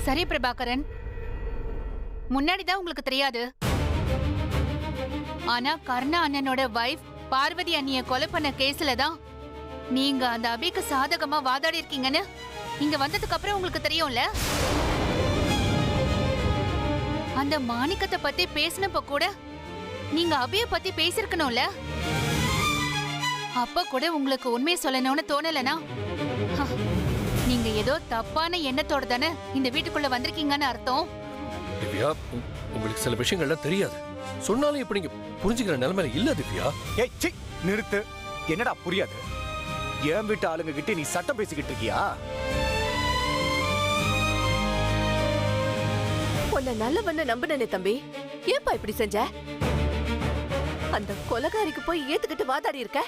சரி பிரபாகரன், முன்னாடிதான் உங்களுக்கு தெரியாது. ஆனா கர்ணா அண்ணனோட வைஃப் பார்வதி அண்ணிய கொலை பண்ண கேஸ்ல தான் நீங்க அந்த அபிக்கு சாதகமா வாதாடி இருக்கீங்கன்னு இங்க வந்ததுக்கு அப்புறம் உங்களுக்கு தெரியும்ல. அந்த மாணிக்கத்தை பத்தி பேசினப்ப கூட நீங்க அபிய பத்தி பேசிருக்கணும்ல. அப்ப கூட உங்களுக்கு உண்மையை சொல்லணும்னு தோணலனா நீங்க ஏதோ தப்பான எண்ணத்தோட தானே இந்த வீட்டுக்குள்ள வந்திருக்கீங்கன்னு அர்த்தம். திவ்யா, உங்களுக்கு சில விஷயங்கள்லாம் தெரியாது. சொன்னாலும் இப்ப நீங்க புரிஞ்சுக்கிற நிலைமையில இல்ல திவ்யா. ஏய் நிறுத்து. என்னடா புரியாது? என் வீட்டு ஆளுங்க கிட்ட நீ சட்டம் பேசிக்கிட்டு இருக்கியா? உன்னை நல்லவன்னு நம்பினே தம்பி. ஏன்பா இப்படி செஞ்ச? அந்த கொலைகாரிக்கு போய் ஏத்துக்கிட்டு வாதாடி இருக்க.